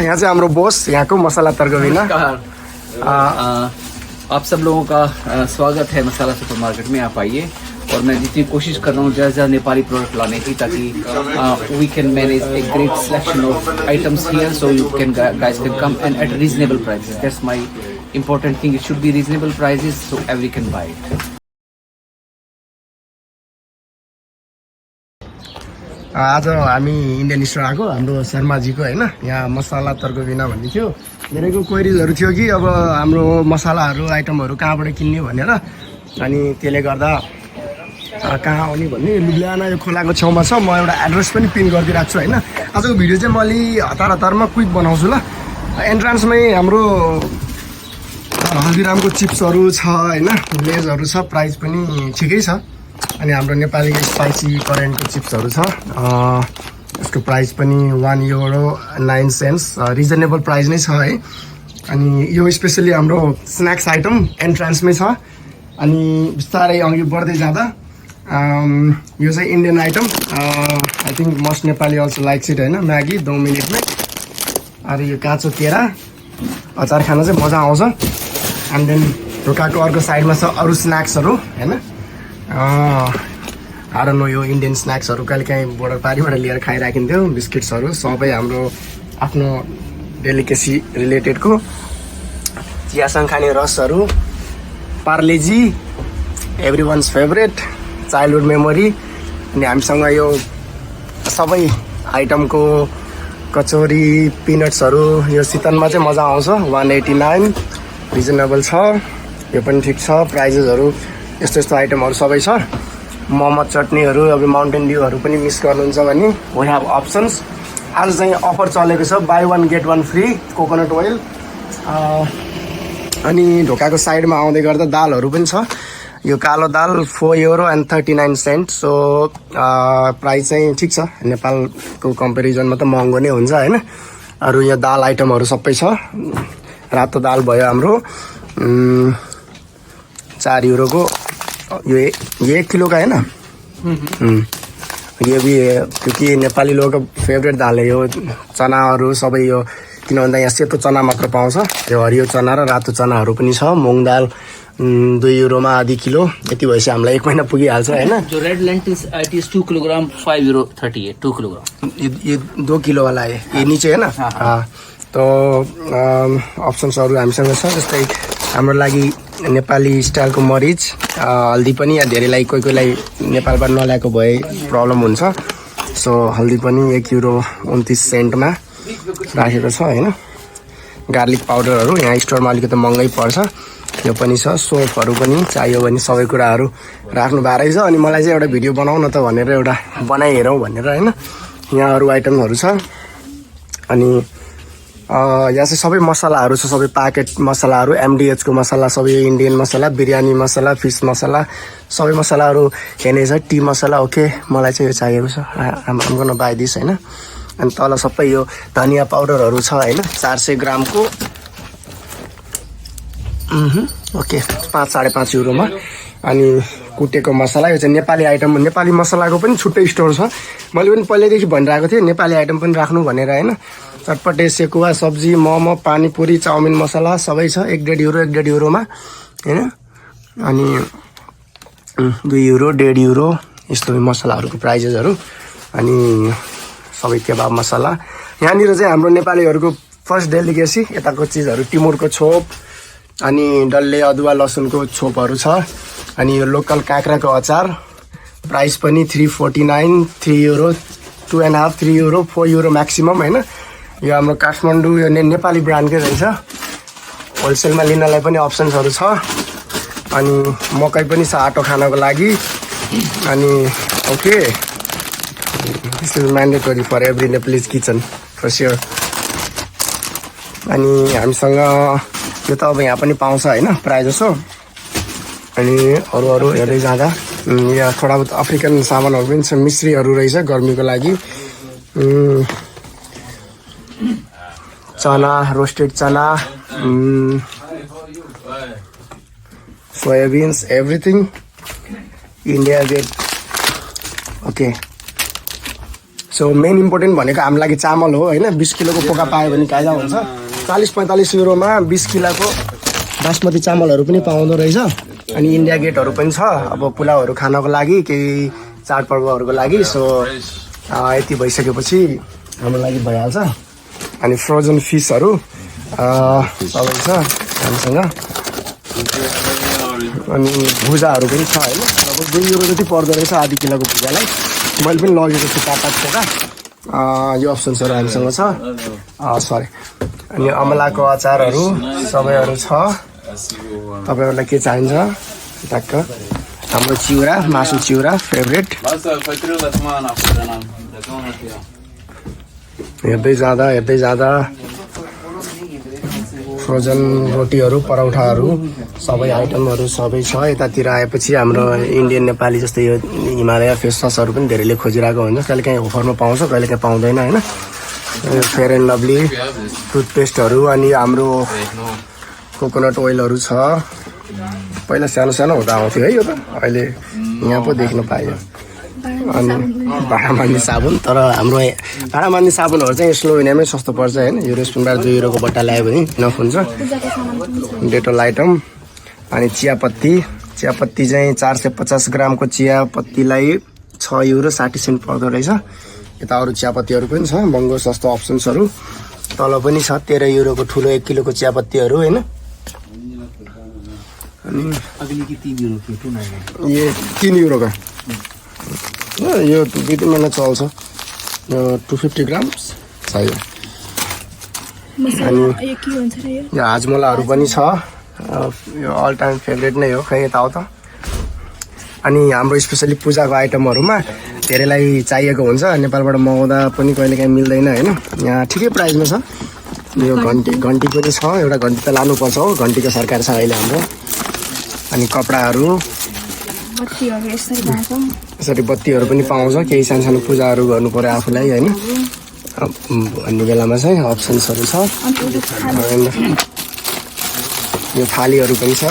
यहाँ चाहिँ हाम्रो बोस यहाँको मसाला तर्कबिना। आप सब लोगों का स्वागत है मसाला सुपरमार्केट में। आप आइए और मैं जितनी कोशिश कर रहा हूँ ज़्यादा नेपाली प्रोडक्ट लाने की, ताकि we can manage a great selection of items here, so you can guys can come and at reasonable prices. That's my important thing, it should be reasonable prices so every can buy it. आज हामी Indian store आएको हाम्रो शर्माजीको होइन। यहाँ मसाला तर्कबिना भन्ने थियो, धेरैको क्वेरिजहरू थियो कि अब हाम्रो मसालाहरू आइटमहरू कहाँबाट किन्ने भनेर। अनि त्यसले गर्दा कहाँ आउने भन्ने लुधियाना यो खोलाको छेउमा छ। म एउटा एड्रेस पनि पिन गरिदिइरहेको छु होइन। आजको भिडियो चाहिँ म अलि हतारमा क्विक बनाउँछु ल। एन्ट्रान्समै हाम्रो हल्दीरामको चिप्सहरू छ होइन, लेजहरू छ, प्राइस पनि ठिकै छ। अनि हाम्रो नेपाली स्पाइसी करेन्टको चिप्सहरू छ, यसको प्राइस पनि €1.09, रिजनेबल प्राइस नै छ है। अनि यो स्पेसली हाम्रो स्न्याक्स आइटम एन्ट्रान्समै छ। अनि बिस्तारै अघि बढ्दै जाँदा यो चाहिँ Indian item, I think most Nepali also likes it होइन। म्यागी 2 मिनटमै। अरू यो काँचो केरा अचार खान चाहिँ मजा आउँछ। एन्ड देन ढोकाको अर्को साइडमा छ अरू स्न्याक्सहरू होइन। नो यो इन्डियन स्न्याक्सहरू कहिले काहीँ बोर्डर पारीबाट लिएर खाइराखिन्थ्यो। बिस्किट्सहरू सबै हाम्रो आफ्नो डेलिकेसी रिलेटेडको, चियासँग खाने रसहरू, Parle G everyone's favourite, childhood memory. अनि हामीसँग यो सबै आइटमको कचौरी पिनट्सहरू, यो शीतनमा चाहिँ मजा आउँछ। 189 रिजनेबल छ, यो पनि ठिक छ। प्राइजेसहरू यस्तो यस्तो आइटमहरू सबै छ। मोमो चटनीहरू, अब माउन्टेन ड्युहरू पनि मिस गर्नुहुन्छ भने वी हेभ अप्सन्स। आज चाहिँ अफर चलेको छ, buy 1 get 1 free coconut oil. अनि ढोकाको साइडमा आउँदै गर्दा दालहरू पनि छ। यो कालो दाल €4.39। सो प्राइस चाहिँ ठिक छ, नेपालको कम्पेरिजनमा त महँगो नै हुन्छ होइन। अरू यहाँ दाल आइटमहरू सबै छ। रातो दाल भयो हाम्रो €4 ये 1 किलो का है ना। ये भी है क्योंकि नेपाली लोगों का फेभरेट दाल है यो। चनाहरू सबै यो किन भन्दा यहाँ सेतो चना मात्र पाउँछ। यो हरियो चना र रातो चनाहरू पनि छ। मुङ दाल €2 मा आधी किलो, यति भएपछि हामीलाई 1 महिना पुगिहाल्छ होइन। जो red lentils it is 2 kilogram €5.38 2 kilogram. ये 2 किलो वाला है, ये नीचे है ना। तो अप्सन्सहरू हामीसँग छ। जस्तै हाम्रो लागि नेपाली स्टाइलको मरिच, हल्दी पनि यहाँ धेरैलाई कोही कोहीलाई नेपालबाट नल्याएको भए प्रब्लम हुन्छ। सो हल्दी पनि €1.29 मा राखेको छ होइन। गार्लिक पाउडरहरू यहाँ स्टोरमा अलिकति महँगै पर्छ, यो पनि छ। सोपहरू पनि चाहियो भने सबै कुराहरू राख्नु भएको रहेछ। अनि मलाई चाहिँ एउटा भिडियो बनाउन त भनेर एउटा बनाइहेरौँ भनेर होइन। यहाँ अरू आइटमहरू छ। अनि यहाँ चाहिँ सबै मसलाहरू छ, सबै प्याकेट मसलाहरू, MDH को मसला, सबै इन्डियन मसला, बिरयानी मसला, फिस मसला, सबै मसलाहरू हेर्ने छ। टी मसला ओके, मलाई चाहिँ यो चाहिएको छ, हाम्रो नबाइदिस् होइन। अनि तल सबै यो धनियाँ पाउडरहरू छ होइन, 400 ग्रामको ओके €5.5.5 मा। अनि कुटेको मसला, यो चाहिँ नेपाली आइटम, नेपाली मसलाको पनि छुट्टै स्टोर छ। मैले पनि पहिल्यैदेखि भनिरहेको थिएँ नेपाली आइटम पनि राख्नु भनेर होइन। चटपटे सेकुवा सब्जी, मोमो, पानीपुरी, चाउमिन मसला सबै छ। €1.5 €1.5 मा होइन। अनि €2 €1.5 यस्तो मसलाहरूको प्राइजेसहरू। अनि सबै केबाब मसला। यहाँनिर चाहिँ हाम्रो नेपालीहरूको फर्स्ट डेलिकेसी यताको चिजहरू, टिमुरको छोप, अनि डल्ले अदुवा लसुनको छोपहरू छ। अनि यो लोकल काँक्राको अचार, प्राइस पनि €3.49 €3 2.5 €3 €4 म्याक्सिमम होइन। यो हाम्रो काठमाडौँ यो नेपाली ब्रान्डकै रहेछ। होलसेलमा लिनलाई पनि अप्सन्सहरू छ। अनि मकै पनि छ आटो खानको लागि। अनि okay, this is mandatory for every Nepalese kitchen for sure. अनि हामीसँग यो त अब यहाँ पनि पाउँछ होइन प्रायः जसो। अनि अरू हेर्दै जाँदा यहाँ थोडा बहुत अफ्रिकन सामानहरू पनि छ, मिश्रीहरू रहेछ गर्मीको लागि। चना, रोस्टेड चना, soybeans, everything India Gate okay. So main important भनेको हाम्रो लागि चामल हो होइन 20 किलोको पोका पायो भने कायदा हुन्छ 40-45 युरोमा 20 किलोको बासमती चामलहरू पनि पाउँदो रहेछ अनि इन्डिया गेटहरू पनि छ अब पुलाउहरू खानको लागि केही चाडपर्वहरूको लागि सो यति भइसकेपछि हाम्रो लागि भइहाल्छ अनि फ्रोजन फिसहरू सबै छ हामीसँग अनि भुजाहरू पनि छ होइन अब 2 युरो जति पर्दो रहेछ आधी किलोको भुजालाई मैले पनि लगेको छु 4-5 पोका यो अप्सन्सहरू हामीसँग छ सरी अनि अमलाको अचारहरू सबैहरू छ तपाईँहरूलाई के चाहिन्छ टक्क हाम्रो चिउरा मासु चिउरा फेभरेट हेर्दै जाँदा फ्रोजन रोटीहरू परौठाहरू सबै आइटमहरू सबै छ यतातिर आएपछि हाम्रो इन्डियन नेपाली जस्तै यो हिमालय फेस ससहरू पनि धेरैले खोजिरहेको हुन्छ कहिले काहीँ अफरमा पाउँछ कहिले काहीँ पाउँदैन होइन फेयर एन्ड लभली टुथपेस्टहरू अनि हाम्रो कोकोनट ओइलहरू छ पहिला सानो सानो हुँदा आउँथ्यो है यो त अहिले यहाँ पो देख्न पाइयो अनि भाँडा मान्ने साबुन तर हाम्रो भाँडा मान्ने साबुनहरू चाहिँ स्लोभेनियामै सस्तो पर्छ होइन यो रेस्टुरेन्टबाट 2 युरोको बट्टा ल्यायो भने इनफ हुन्छ डेटोल आइटम अनि चियापत्ती चाहिँ 450 ग्रामको चियापत्तीलाई 6 युरो 60 सेन्ट पर्दो रहेछ यता अरू चियापत्तीहरू पनि छ महँगो सस्तो अप्सन्सहरू तल पनि छ 13 युरोको ठुलो 1 किलोको चियापत्तीहरू होइन अनि यो 3 युरो का यो 2 महिना चल्छ 250 ग्राम्स छ यो अनि यो हाजमोलाहरू पनि छ यो अल टाइम फेभरेट नै हो खै यता हो त अनि हाम्रो स्पेसली पूजाको आइटमहरूमा धेरैलाई चाहिएको हुन्छ नेपालबाट मगाउँदा पनि कहिलेकाहीँ मिल्दैन होइन यहाँ ठिकै प्राइसमा छ यो घन्टी पनि छ एउटा घन्टी त लानुपर्छ हो घन्टीको सरकार छ अहिले हाम्रो अनि कपडाहरू यसरी बत्तीहरू पनि पाउँछ केही सानो पूजाहरू गर्नु पर्यो आफूलाई होइन भन्ने बेलामा चाहिँ अप्सन्सहरू छ यो थालीहरू पनि छ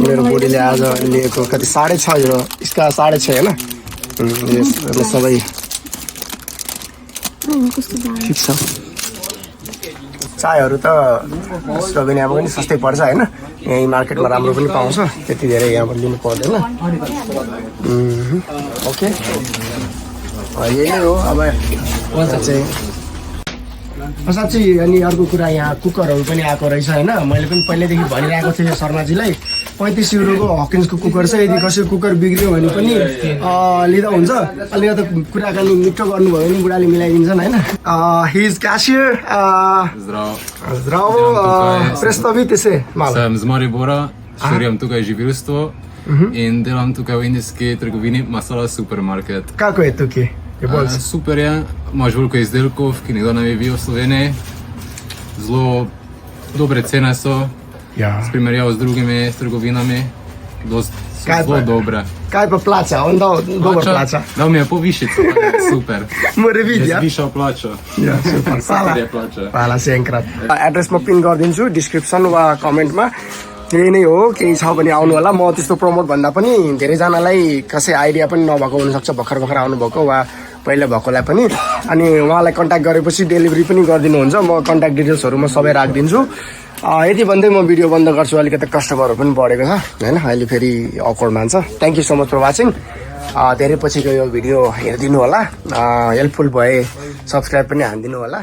मेरो बुढीले आज लिएको कति 6.5 युरो यसका 6.5 होइन यो सबै ठिक छ चायहरू त स्लोभेनियामा पनि सस्तै पर्छ होइन यहीँ मार्केटमा राम्रो पनि पाउँछ त्यति धेरै यहाँबाट लिनु पर्दैन ओके यही नै हो अब साँच्चै अनि अर्को कुरा यहाँ कुकरहरू पनि आएको रहेछ होइन मैले पनि पहिल्यैदेखि भनिरहेको थिएँ शर्माजीलाई 35 युरोको हकिन्सको कुकर छ यदि कसैको कुकर बिग्रियो भने पनि लिँदा हुन्छ अलिकति कुराकानी मिठो गर्नुभयो भने बुढाले मिलाइदिन्छन् होइन हिज cashier Zdravo, predstavite se malo. Sem z Maribora, študiram tukaj živilstvo in delam tukaj v indijski trgovini Masala Supermarket. Kako je tukaj? Je bolj Super je, imaš veliko izdelkov, ki nikdo ne bi bil v Sloveniji. Zelo dobre cene so, s primerjavo z drugimi trgovinami, zelo dobre. Kaj pa plača? On dal dober plača. Dal mi je povišico, super. Mora videti, ja? Zvišal plačo. Ja, super. Hvala še enkrat. एड्रेसमा pin गरिदिन्छु description वा कमेन्टमा त्यही नै हो केही छ भने आउनु होला म त्यस्तो प्रमोट भन्दा पनि धेरैजनालाई कसै आइडिया पनि नभएको हुनसक्छ भर्खर आउनुभएको वा पहिला भएकोलाई पनि अनि उहाँलाई कन्ट्याक्ट गरेपछि डेलिभरी पनि गरिदिनुहुन्छ म कन्ट्याक्ट डिटेल्सहरू म सबै राखिदिन्छु यति भन्दै म भिडियो बन्द गर्छु अलिकति कस्टमरहरू पनि बढेको छ होइन अहिले फेरि अकवर्ड मान्छ thank you so much for watching धेरै पछिको यो भिडियो हेरिदिनु होला हेल्पफुल भए सब्सक्राइब पनि हानिदिनु होला